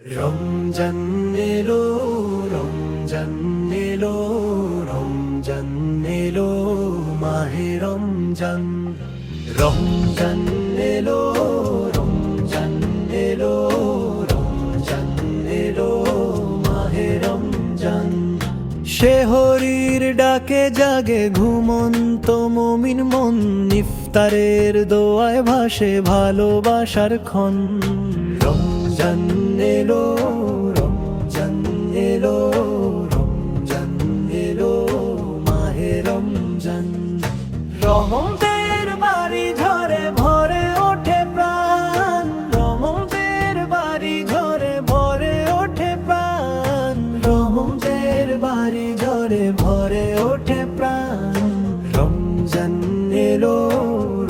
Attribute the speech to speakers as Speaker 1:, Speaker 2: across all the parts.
Speaker 1: রমজান এলো, রমজান এলো, রমজান এলো, মাহে রমজান। রমজান এলো, রমজান এলো, রমজান এলো, মাহে রমজান। শেহরির ডাকে জাগে ঘুমন্ত মুমিন মন, ইফতারের দোয়ায় ভাসে ভালোবাসার ক্ষণ। রমজান এলো, রমজান এলো, রমজান এলো, মাহে রমজান। রহমতের বাড়ি ঝরে ভরে ওঠে প্রাণ, রহমতের বাড়ি ঝরে ভরে ওঠে প্রাণ, রহমতের বাড়ি ঝরে ভরে ওঠে প্রাণ। রমজান এলো,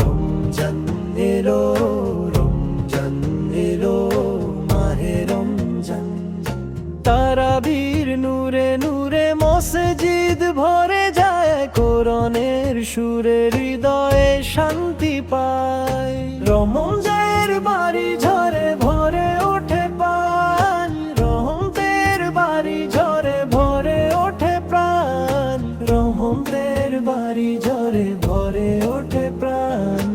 Speaker 1: রমজান এলো, রমজান এলো, মাহে রমজান। তারাবির নূরে নূরে মসজিদ ভরে যায়, কোরআনের সুরে হৃদয়ে শান্তি পায়। রমজানের বাড়ি ঝরে ভরে ওঠে প্রাণ, রহমতের বাড়ি ঝরে ভরে ওঠে প্রাণ, রহমতের বাড়ি ঝরে ভরে ওঠে প্রাণ।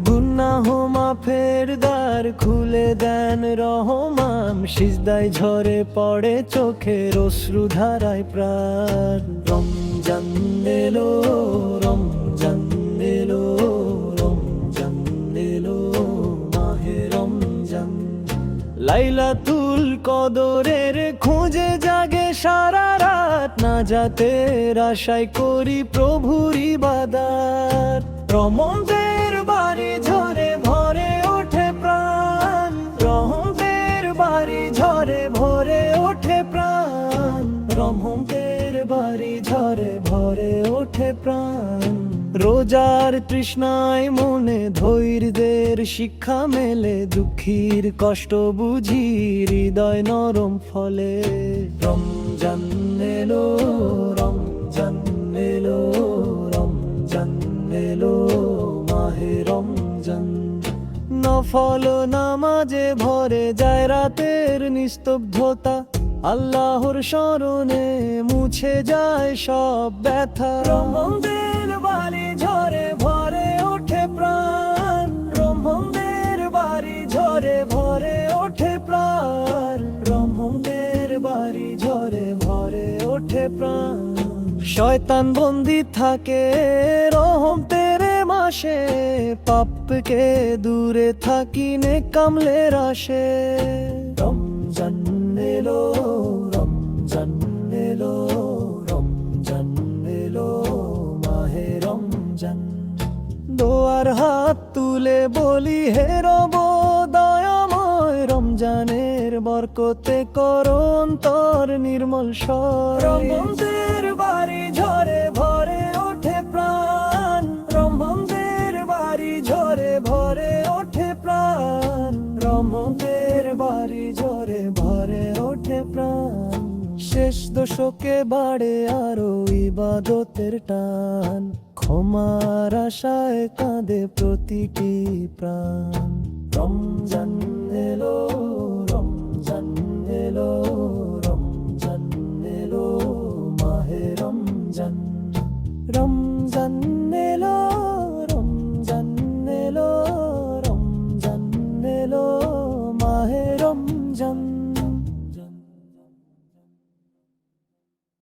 Speaker 1: গুনাহ মাফের দ্বার খুলে দেন রহমান, সিজদায় ঝরে পড়ে চোখের অশ্রুধারায় প্রাণ। রমজান এলো, রমজান এলো, রমজান এলো, মাহে রমজান। লাইলাতুল কদরের খোঁজে জাগে সারা রাত, নাজাতের আশায় করি প্রভুর ইবাদত। রহমতের বাড়ি ঝরে ভরে ওঠে প্রাণ, রহমতের বাড়ি ঝরে ভরে ওঠে প্রাণ, রহমতের বাড়ি ঝরে ভরে ওঠে প্রাণ। রোজার তৃষ্ণায় মনে ধৈর্যের শিক্ষা মেলে, দুঃখীর কষ্ট বুঝি হৃদয় নরম ফলে। রমজান এলো, রমজান এলো, রমজান এলো, মাহে রমজান। নফল নামাজে ভরে যায় রাতের নিস্তব্ধতা, আল্লাহর স্মরণে মুছে যায় সব ব্যথা। রহমতের বাড়ি ঝরে ভরে ওঠে প্রাণ, রহমতের বাড়ি ঝরে ভরে ওঠে প্রাণ, রহমতের বাড়ি ঝরে ভরে ওঠে প্রাণ। শয়তান বন্দি থাকে রহমতের মাসে, পাপকে দূরে থাকি নেক কামলের আশে। রমজান এলো, রমজান এলো, রমজান এলো, মাহে রমজান। দোয়ার হাত তুলে বলি হে রব দয়াময়, রমজানের বরকতে করো অন্তর নির্মল স্বর। রহমতের বাড়ি ঝরে ভরে ওঠে প্রাণ, রহমতের বাড়ি ঝরে ভরে ওঠে প্রাণ, রহমতের বাড়ি ঝরে ভরে ওঠে প্রাণ। শেষ দশকে বাড়ে আরো ইবাদতের টান, ক্ষমার আশায় কাঁদে প্রতিটি প্রাণ। রমজান এলো,